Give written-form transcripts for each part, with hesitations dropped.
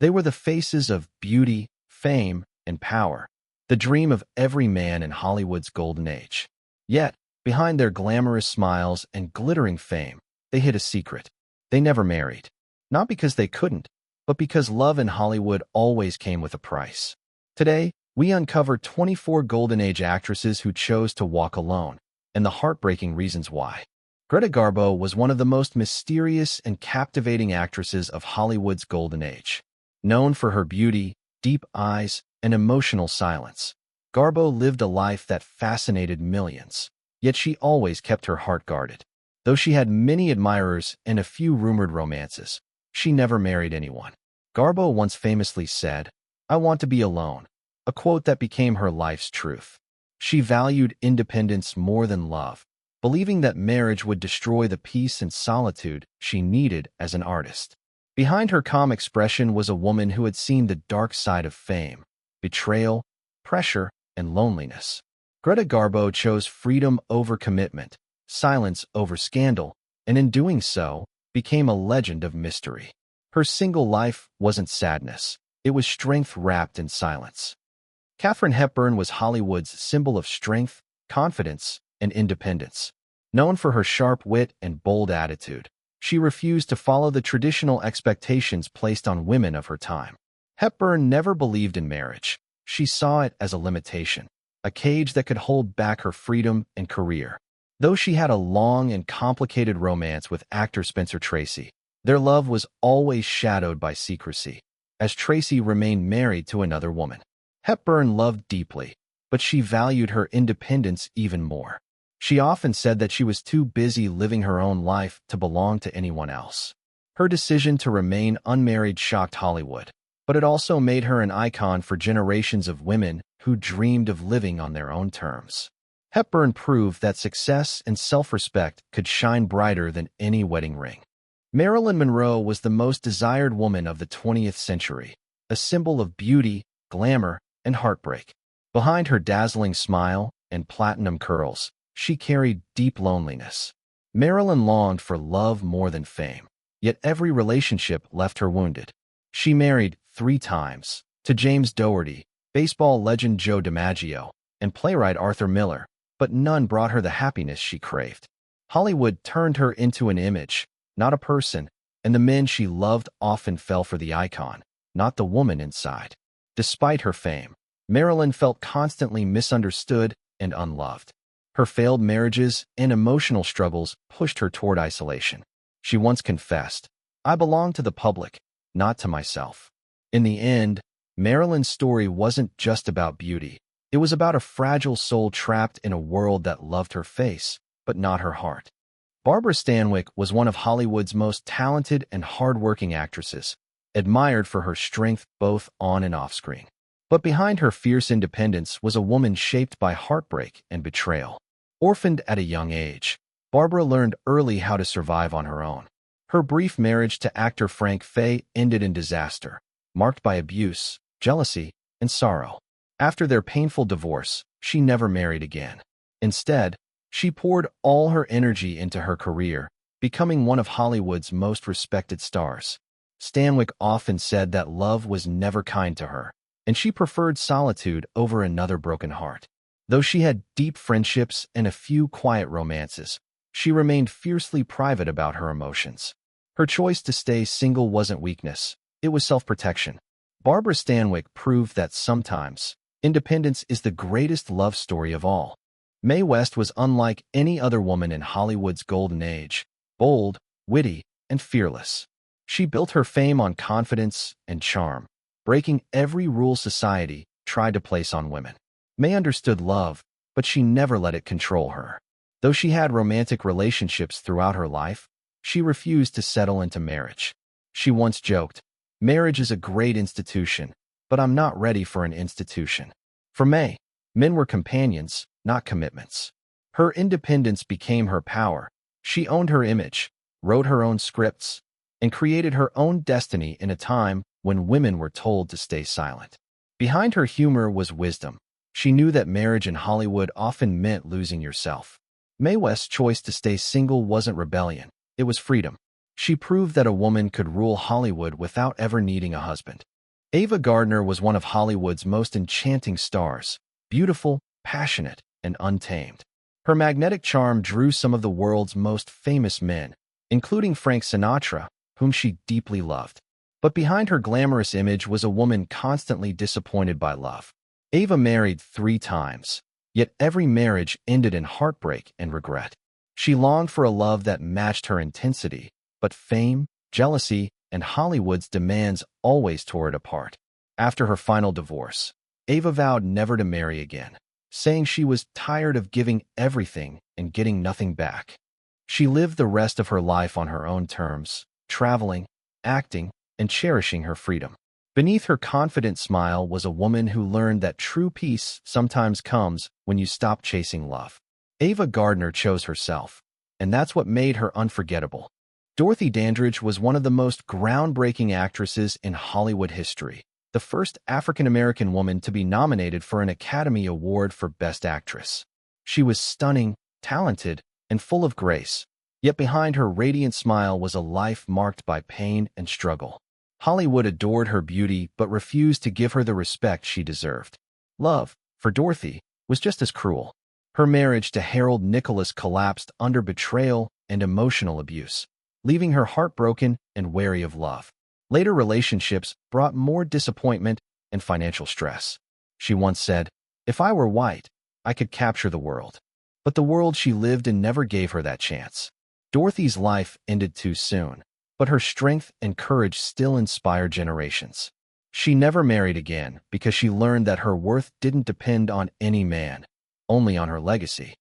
They were the faces of beauty, fame, and power, the dream of every man in Hollywood's golden age. Yet, behind their glamorous smiles and glittering fame, they hid a secret. They never married. Not because they couldn't, but because love in Hollywood always came with a price. Today, we uncover 24 Golden Age actresses who chose to walk alone, and the heartbreaking reasons why. Greta Garbo was one of the most mysterious and captivating actresses of Hollywood's Golden Age. Known for her beauty, deep eyes, and emotional silence, Garbo lived a life that fascinated millions. Yet she always kept her heart guarded. Though she had many admirers and a few rumored romances, she never married anyone. Garbo once famously said, "I want to be alone," a quote that became her life's truth. She valued independence more than love, believing that marriage would destroy the peace and solitude she needed as an artist. Behind her calm expression was a woman who had seen the dark side of fame, betrayal, pressure, and loneliness. Greta Garbo chose freedom over commitment, silence over scandal, and in doing so, became a legend of mystery. Her single life wasn't sadness. It was strength wrapped in silence. Katharine Hepburn was Hollywood's symbol of strength, confidence, and independence. Known for her sharp wit and bold attitude, she refused to follow the traditional expectations placed on women of her time. Hepburn never believed in marriage. She saw it as a limitation, a cage that could hold back her freedom and career. Though she had a long and complicated romance with actor Spencer Tracy, their love was always shadowed by secrecy, as Tracy remained married to another woman. Hepburn loved deeply, but she valued her independence even more. She often said that she was too busy living her own life to belong to anyone else. Her decision to remain unmarried shocked Hollywood, but it also made her an icon for generations of women who dreamed of living on their own terms. Hepburn proved that success and self-respect could shine brighter than any wedding ring. Marilyn Monroe was the most desired woman of the 20th century, a symbol of beauty, glamour, and heartbreak. Behind her dazzling smile and platinum curls, she carried deep loneliness. Marilyn longed for love more than fame, yet every relationship left her wounded. She married 3 times, to James Dougherty, baseball legend Joe DiMaggio, and playwright Arthur Miller, but none brought her the happiness she craved. Hollywood turned her into an image, not a person, and the men she loved often fell for the icon, not the woman inside. Despite her fame, Marilyn felt constantly misunderstood and unloved. Her failed marriages and emotional struggles pushed her toward isolation. She once confessed, "I belong to the public, not to myself." In the end, Marilyn's story wasn't just about beauty. It was about a fragile soul trapped in a world that loved her face, but not her heart. Barbara Stanwyck was one of Hollywood's most talented and hard-working actresses, admired for her strength both on and off screen. But behind her fierce independence was a woman shaped by heartbreak and betrayal. Orphaned at a young age, Barbara learned early how to survive on her own. Her brief marriage to actor Frank Fay ended in disaster, marked by abuse, jealousy, and sorrow. After their painful divorce, she never married again. Instead, she poured all her energy into her career, becoming one of Hollywood's most respected stars. Stanwyck often said that love was never kind to her, and she preferred solitude over another broken heart. Though she had deep friendships and a few quiet romances, she remained fiercely private about her emotions. Her choice to stay single wasn't weakness, it was self-protection. Barbara Stanwyck proved that sometimes, independence is the greatest love story of all. Mae West was unlike any other woman in Hollywood's golden age, bold, witty, and fearless. She built her fame on confidence and charm, breaking every rule society tried to place on women. Mae understood love, but she never let it control her. Though she had romantic relationships throughout her life, she refused to settle into marriage. She once joked, "Marriage is a great institution, but I'm not ready for an institution." For Mae, men were companions, not commitments. Her independence became her power. She owned her image, wrote her own scripts, and created her own destiny in a time when women were told to stay silent. Behind her humor was wisdom. She knew that marriage in Hollywood often meant losing yourself. Mae West's choice to stay single wasn't rebellion, it was freedom. She proved that a woman could rule Hollywood without ever needing a husband. Ava Gardner was one of Hollywood's most enchanting stars, beautiful, passionate, and untamed. Her magnetic charm drew some of the world's most famous men, including Frank Sinatra, whom she deeply loved. But behind her glamorous image was a woman constantly disappointed by love. Ava married 3 times, yet every marriage ended in heartbreak and regret. She longed for a love that matched her intensity, but fame, jealousy, and Hollywood's demands always tore it apart. After her final divorce, Ava vowed never to marry again, saying she was tired of giving everything and getting nothing back. She lived the rest of her life on her own terms, traveling, acting, and cherishing her freedom. Beneath her confident smile was a woman who learned that true peace sometimes comes when you stop chasing love. Ava Gardner chose herself, and that's what made her unforgettable. Dorothy Dandridge was one of the most groundbreaking actresses in Hollywood history, the first African-American woman to be nominated for an Academy Award for Best Actress. She was stunning, talented, and full of grace, yet behind her radiant smile was a life marked by pain and struggle. Hollywood adored her beauty but refused to give her the respect she deserved. Love, for Dorothy, was just as cruel. Her marriage to Harold Nicholas collapsed under betrayal and emotional abuse, leaving her heartbroken and wary of love. Later relationships brought more disappointment and financial stress. She once said, "If I were white, I could capture the world." But the world she lived in never gave her that chance. Dorothy's life ended too soon, but her strength and courage still inspire generations. She never married again because she learned that her worth didn't depend on any man, only on her legacy.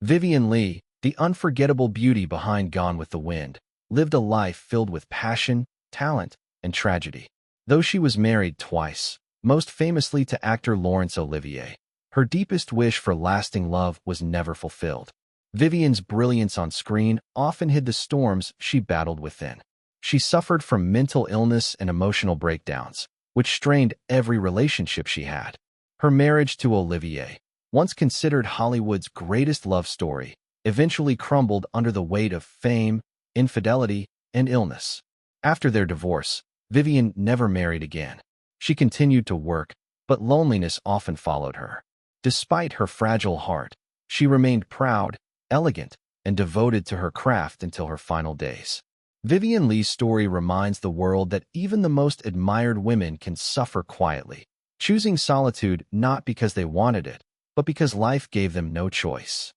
Vivien Leigh, the unforgettable beauty behind Gone with the Wind, lived a life filled with passion, talent, and tragedy. Though she was married twice, most famously to actor Laurence Olivier, her deepest wish for lasting love was never fulfilled. Vivien's brilliance on screen often hid the storms she battled within. She suffered from mental illness and emotional breakdowns, which strained every relationship she had. Her marriage to Olivier, once considered Hollywood's greatest love story, eventually crumbled under the weight of fame, infidelity, and illness. After their divorce, Vivien never married again. She continued to work, but loneliness often followed her. Despite her fragile heart, she remained proud, elegant, and devoted to her craft until her final days. Vivien Leigh's story reminds the world that even the most admired women can suffer quietly, choosing solitude not because they wanted it, but because life gave them no choice.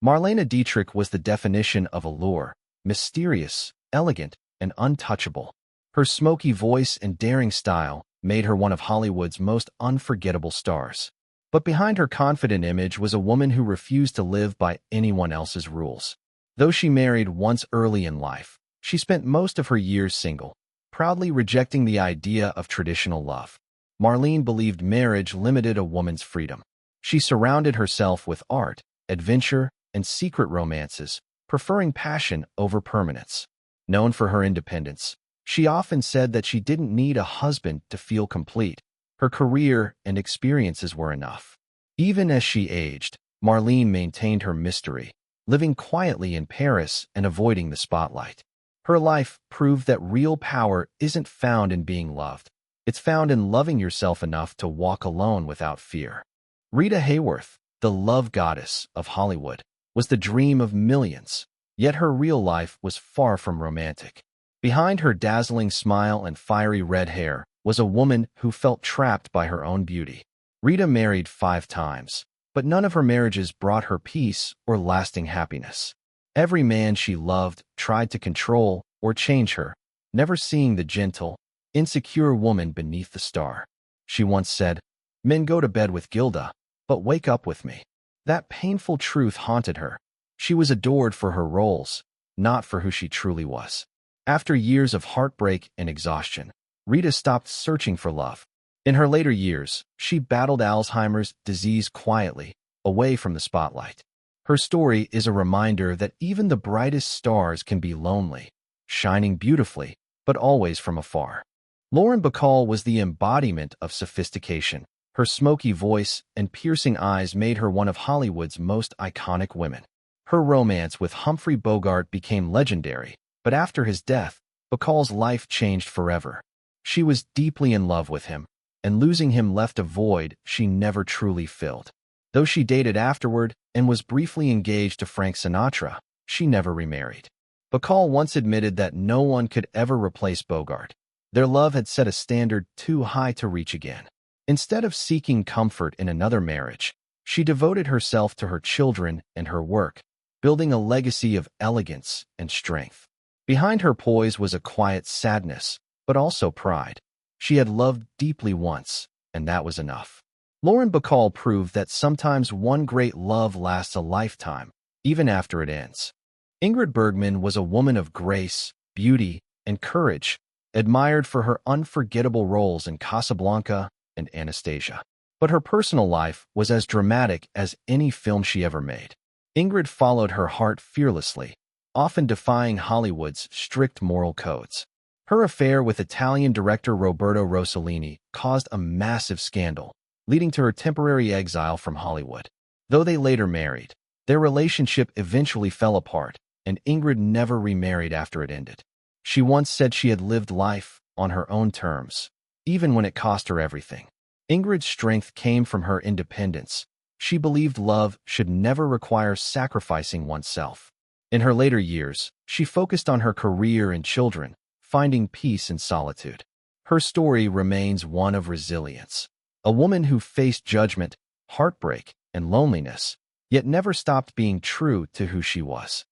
Marlene Dietrich was the definition of allure, mysterious, elegant, and untouchable. Her smoky voice and daring style made her one of Hollywood's most unforgettable stars. But behind her confident image was a woman who refused to live by anyone else's rules. Though she married once early in life, she spent most of her years single, proudly rejecting the idea of traditional love. Marlene believed marriage limited a woman's freedom. She surrounded herself with art, adventure, and secret romances, preferring passion over permanence. Known for her independence, she often said that she didn't need a husband to feel complete. Her career and experiences were enough. Even as she aged, Marlene maintained her mystery, living quietly in Paris and avoiding the spotlight. Her life proved that real power isn't found in being loved. It's found in loving yourself enough to walk alone without fear. Rita Hayworth, the love goddess of Hollywood, was the dream of millions, yet her real life was far from romantic. Behind her dazzling smile and fiery red hair was a woman who felt trapped by her own beauty. Rita married 5 times, but none of her marriages brought her peace or lasting happiness. Every man she loved tried to control or change her, never seeing the gentle, insecure woman beneath the star. She once said, "Men go to bed with Gilda, but wake up with me." That painful truth haunted her. She was adored for her roles, not for who she truly was. After years of heartbreak and exhaustion, Rita stopped searching for love. In her later years, she battled Alzheimer's disease quietly, away from the spotlight. Her story is a reminder that even the brightest stars can be lonely, shining beautifully, but always from afar. Lauren Bacall was the embodiment of sophistication. Her smoky voice and piercing eyes made her one of Hollywood's most iconic women. Her romance with Humphrey Bogart became legendary, but after his death, Bacall's life changed forever. She was deeply in love with him, and losing him left a void she never truly filled. Though she dated afterward and was briefly engaged to Frank Sinatra, she never remarried. Bacall once admitted that no one could ever replace Bogart. Their love had set a standard too high to reach again. Instead of seeking comfort in another marriage, she devoted herself to her children and her work, building a legacy of elegance and strength. Behind her poise was a quiet sadness, but also pride. She had loved deeply once, and that was enough. Lauren Bacall proved that sometimes one great love lasts a lifetime, even after it ends. Ingrid Bergman was a woman of grace, beauty, and courage, admired for her unforgettable roles in Casablanca and Anastasia. But her personal life was as dramatic as any film she ever made. Ingrid followed her heart fearlessly, often defying Hollywood's strict moral codes. Her affair with Italian director Roberto Rossellini caused a massive scandal, leading to her temporary exile from Hollywood. Though they later married, their relationship eventually fell apart, and Ingrid never remarried after it ended. She once said she had lived life on her own terms, even when it cost her everything. Ingrid's strength came from her independence. She believed love should never require sacrificing oneself. In her later years, she focused on her career and children, finding peace in solitude. Her story remains one of resilience. A woman who faced judgment, heartbreak, and loneliness, yet never stopped being true to who she was.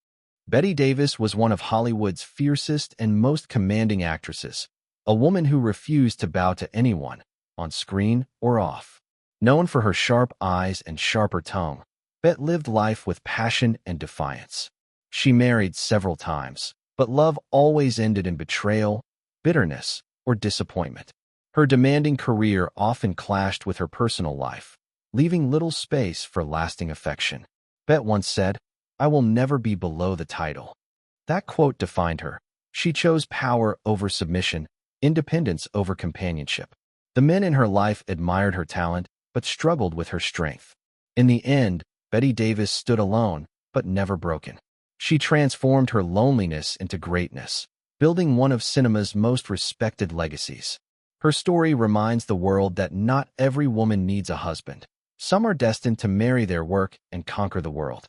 Bette Davis was one of Hollywood's fiercest and most commanding actresses, a woman who refused to bow to anyone, on screen or off. Known for her sharp eyes and sharper tongue, Bette lived life with passion and defiance. She married several times, but love always ended in betrayal, bitterness, or disappointment. Her demanding career often clashed with her personal life, leaving little space for lasting affection. Bette once said, "I will never be below the title." That quote defined her. She chose power over submission, independence over companionship. The men in her life admired her talent, but struggled with her strength. In the end, Bette Davis stood alone, but never broken. She transformed her loneliness into greatness, building one of cinema's most respected legacies. Her story reminds the world that not every woman needs a husband. Some are destined to marry their work and conquer the world.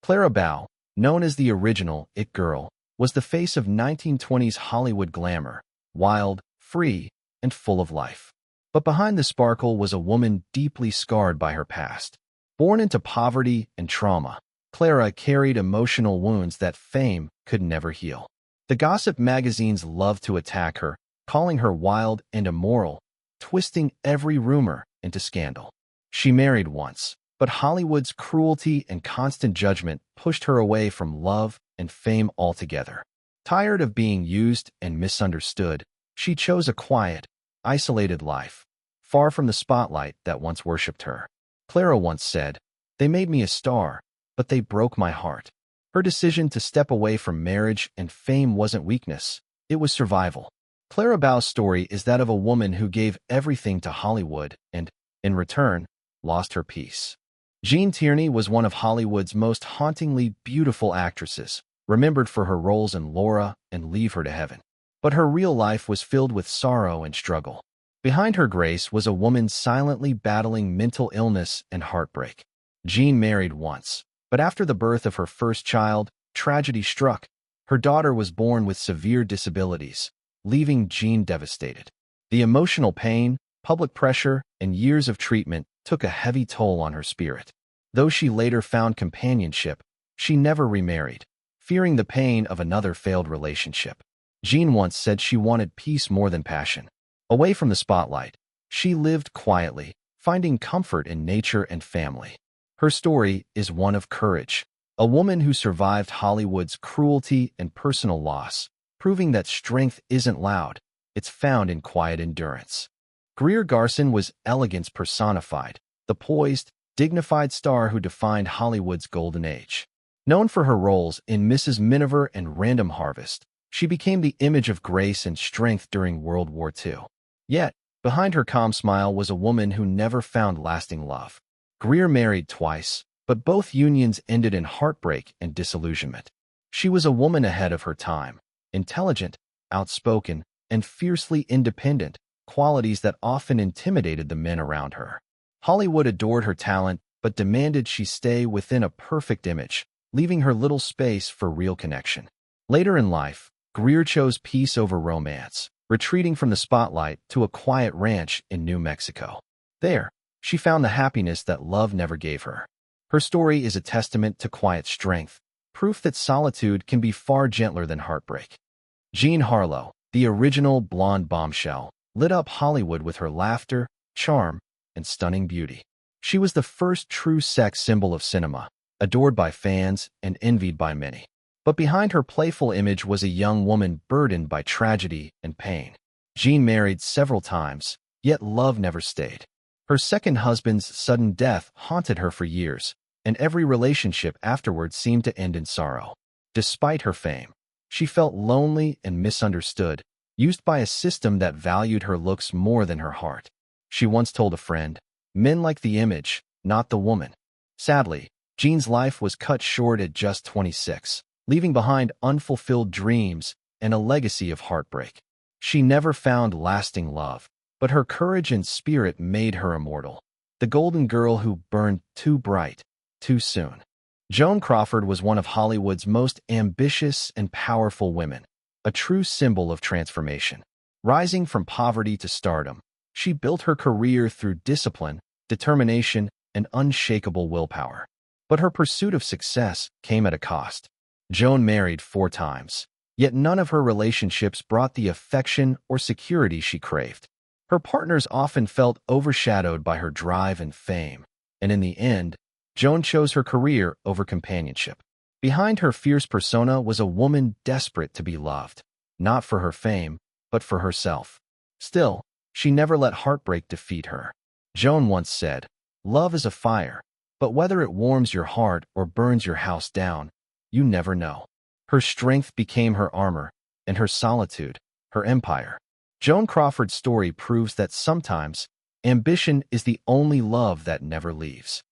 Clara Bow, known as the original It Girl, was the face of 1920s Hollywood glamour, wild, free, and full of life. But behind the sparkle was a woman deeply scarred by her past. Born into poverty and trauma, Clara carried emotional wounds that fame could never heal. The gossip magazines loved to attack her, calling her wild and immoral, twisting every rumor into scandal. She married once, but Hollywood's cruelty and constant judgment pushed her away from love and fame altogether. Tired of being used and misunderstood, she chose a quiet, isolated life, far from the spotlight that once worshipped her. Clara once said, "They made me a star, but they broke my heart." Her decision to step away from marriage and fame wasn't weakness, it was survival. Clara Bow's story is that of a woman who gave everything to Hollywood and, in return, lost her peace. Jean Tierney was one of Hollywood's most hauntingly beautiful actresses, remembered for her roles in Laura and Leave Her to Heaven. But her real life was filled with sorrow and struggle. Behind her grace was a woman silently battling mental illness and heartbreak. Jean married once, but after the birth of her first child, tragedy struck. Her daughter was born with severe disabilities, leaving Jean devastated. The emotional pain, public pressure, and years of treatment took a heavy toll on her spirit. Though she later found companionship, she never remarried, fearing the pain of another failed relationship. Jean once said she wanted peace more than passion. Away from the spotlight, she lived quietly, finding comfort in nature and family. Her story is one of courage, a woman who survived Hollywood's cruelty and personal loss, proving that strength isn't loud, it's found in quiet endurance. Greer Garson was elegance personified, the poised, dignified star who defined Hollywood's golden age. Known for her roles in Mrs. Miniver and Random Harvest, she became the image of grace and strength during World War II. Yet, behind her calm smile was a woman who never found lasting love. Greer married twice, but both unions ended in heartbreak and disillusionment. She was a woman ahead of her time, intelligent, outspoken, and fiercely independent, qualities that often intimidated the men around her. Hollywood adored her talent, but demanded she stay within a perfect image, leaving her little space for real connection. Later in life, Greer chose peace over romance, retreating from the spotlight to a quiet ranch in New Mexico. There, she found the happiness that love never gave her. Her story is a testament to quiet strength, proof that solitude can be far gentler than heartbreak. Jean Harlow, the original blonde bombshell, lit up Hollywood with her laughter, charm, and stunning beauty. She was the first true sex symbol of cinema, adored by fans and envied by many. But behind her playful image was a young woman burdened by tragedy and pain. Jean married several times, yet love never stayed. Her second husband's sudden death haunted her for years, and every relationship afterward seemed to end in sorrow. Despite her fame, she felt lonely and misunderstood, used by a system that valued her looks more than her heart. She once told a friend, "Men like the image, not the woman." Sadly, Jean's life was cut short at just 26, leaving behind unfulfilled dreams and a legacy of heartbreak. She never found lasting love, but her courage and spirit made her immortal. The golden girl who burned too bright, too soon. Joan Crawford was one of Hollywood's most ambitious and powerful women, a true symbol of transformation. Rising from poverty to stardom, she built her career through discipline, determination, and unshakable willpower. But her pursuit of success came at a cost. Joan married 4 times, yet none of her relationships brought the affection or security she craved. Her partners often felt overshadowed by her drive and fame, and in the end, Joan chose her career over companionship. Behind her fierce persona was a woman desperate to be loved, not for her fame, but for herself. Still, she never let heartbreak defeat her. Joan once said, "Love is a fire, but whether it warms your heart or burns your house down, you never know." Her strength became her armor, and her solitude, her empire. Joan Crawford's story proves that sometimes, ambition is the only love that never leaves.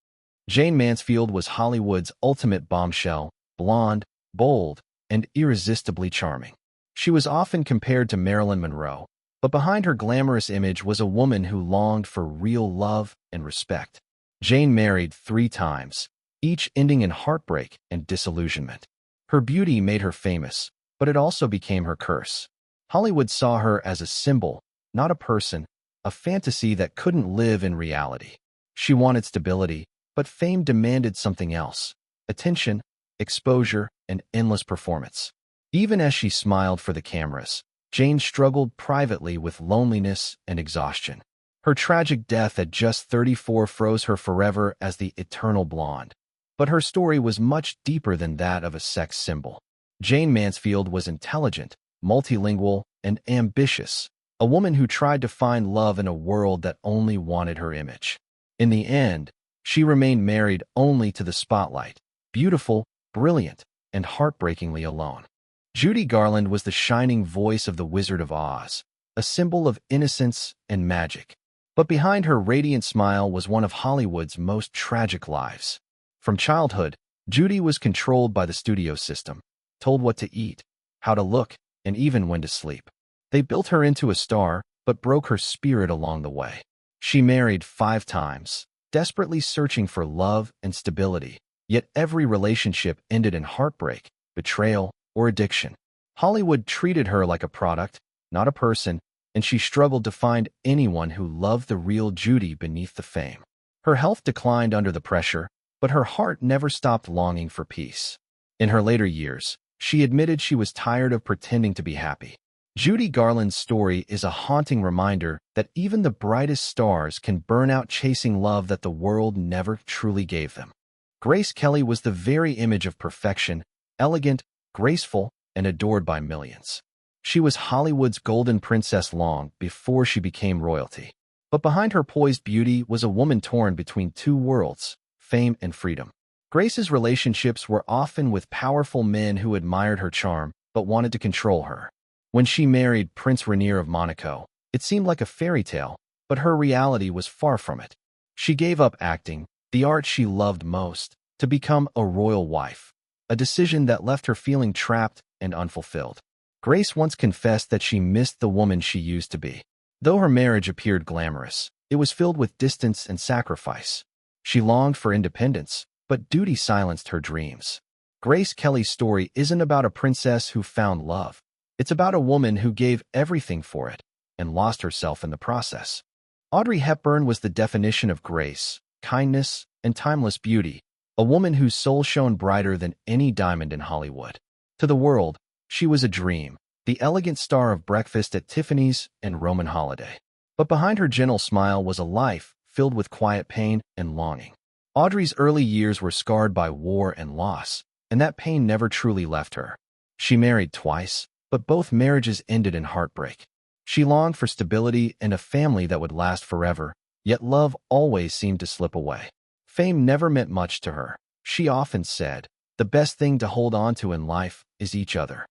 Jane Mansfield was Hollywood's ultimate bombshell, blonde, bold, and irresistibly charming. She was often compared to Marilyn Monroe, but behind her glamorous image was a woman who longed for real love and respect. Jane married 3 times, each ending in heartbreak and disillusionment. Her beauty made her famous, but it also became her curse. Hollywood saw her as a symbol, not a person, a fantasy that couldn't live in reality. She wanted stability, but fame demanded something else: attention, exposure, and endless performance. Even as she smiled for the cameras, Jane struggled privately with loneliness and exhaustion. Her tragic death at just 34 froze her forever as the eternal blonde. But her story was much deeper than that of a sex symbol. Jane Mansfield was intelligent, multilingual, and ambitious, a woman who tried to find love in a world that only wanted her image. In the end, she remained married only to the spotlight, beautiful, brilliant, and heartbreakingly alone. Judy Garland was the shining voice of the Wizard of Oz, a symbol of innocence and magic. But behind her radiant smile was one of Hollywood's most tragic lives. From childhood, Judy was controlled by the studio system, told what to eat, how to look, and even when to sleep. They built her into a star, but broke her spirit along the way. She married 5 times, desperately searching for love and stability, yet every relationship ended in heartbreak, betrayal, or addiction. Hollywood treated her like a product, not a person, and she struggled to find anyone who loved the real Judy beneath the fame. Her health declined under the pressure, but her heart never stopped longing for peace. In her later years, she admitted she was tired of pretending to be happy. Judy Garland's story is a haunting reminder that even the brightest stars can burn out chasing love that the world never truly gave them. Grace Kelly was the very image of perfection, elegant, graceful, and adored by millions. She was Hollywood's golden princess long before she became royalty. But behind her poised beauty was a woman torn between 2 worlds, fame and freedom. Grace's relationships were often with powerful men who admired her charm but wanted to control her. When she married Prince Rainier of Monaco, it seemed like a fairy tale, but her reality was far from it. She gave up acting, the art she loved most, to become a royal wife, a decision that left her feeling trapped and unfulfilled. Grace once confessed that she missed the woman she used to be. Though her marriage appeared glamorous, it was filled with distance and sacrifice. She longed for independence, but duty silenced her dreams. Grace Kelly's story isn't about a princess who found love. It's about a woman who gave everything for it and lost herself in the process. Audrey Hepburn was the definition of grace, kindness, and timeless beauty, a woman whose soul shone brighter than any diamond in Hollywood. To the world, she was a dream, the elegant star of Breakfast at Tiffany's and Roman Holiday. But behind her gentle smile was a life filled with quiet pain and longing. Audrey's early years were scarred by war and loss, and that pain never truly left her. She married twice, but both marriages ended in heartbreak. She longed for stability and a family that would last forever, yet love always seemed to slip away. Fame never meant much to her. She often said, "The best thing to hold on to in life is each other."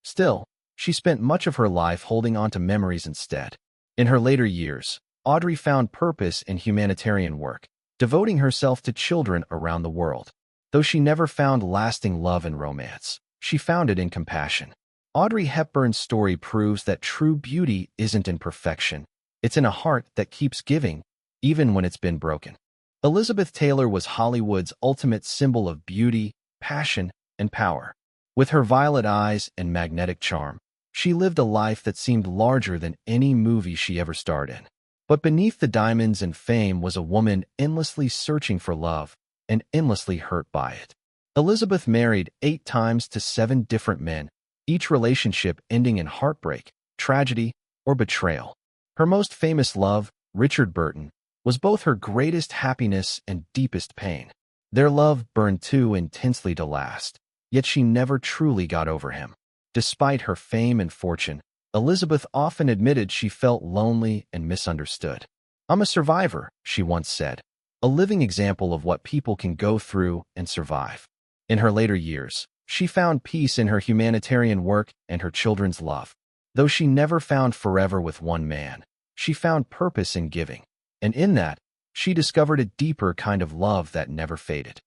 Still, she spent much of her life holding on to memories instead. In her later years, Audrey found purpose in humanitarian work, devoting herself to children around the world. Though she never found lasting love and romance, she found it in compassion. Audrey Hepburn's story proves that true beauty isn't in perfection. It's in a heart that keeps giving, even when it's been broken. Elizabeth Taylor was Hollywood's ultimate symbol of beauty, passion, and power. With her violet eyes and magnetic charm, she lived a life that seemed larger than any movie she ever starred in. But beneath the diamonds and fame was a woman endlessly searching for love and endlessly hurt by it. Elizabeth married 8 times to 7 different men, each relationship ending in heartbreak, tragedy, or betrayal. Her most famous love, Richard Burton, was both her greatest happiness and deepest pain. Their love burned too intensely to last, yet she never truly got over him. Despite her fame and fortune, Elizabeth often admitted she felt lonely and misunderstood. "I'm a survivor," she once said, a living example of what people can go through and survive. In her later years, she found peace in her humanitarian work and her children's love. Though she never found forever with one man, she found purpose in giving. And in that, she discovered a deeper kind of love that never faded.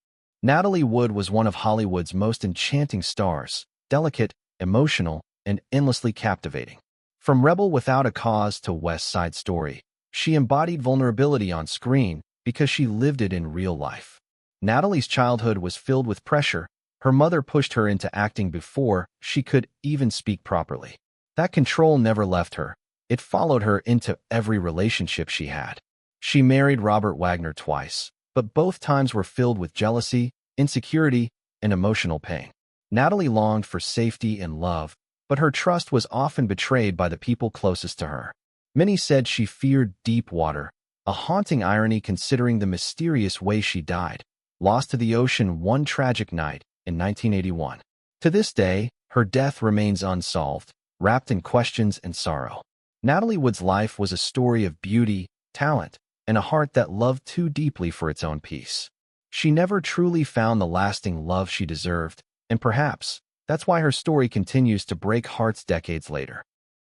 Natalie Wood was one of Hollywood's most enchanting stars, delicate, emotional, and endlessly captivating. From Rebel Without a Cause to West Side Story, she embodied vulnerability on screen because she lived it in real life. Natalie's childhood was filled with pressure. Her mother pushed her into acting before she could even speak properly. That control never left her. It followed her into every relationship she had. She married Robert Wagner twice, but both times were filled with jealousy, insecurity, and emotional pain. Natalie longed for safety and love, but her trust was often betrayed by the people closest to her. Many said she feared deep water, a haunting irony considering the mysterious way she died, lost to the ocean one tragic night in 1981. To this day, her death remains unsolved, wrapped in questions and sorrow. Natalie Wood's life was a story of beauty, talent, and a heart that loved too deeply for its own peace. She never truly found the lasting love she deserved, and perhaps that's why her story continues to break hearts decades later.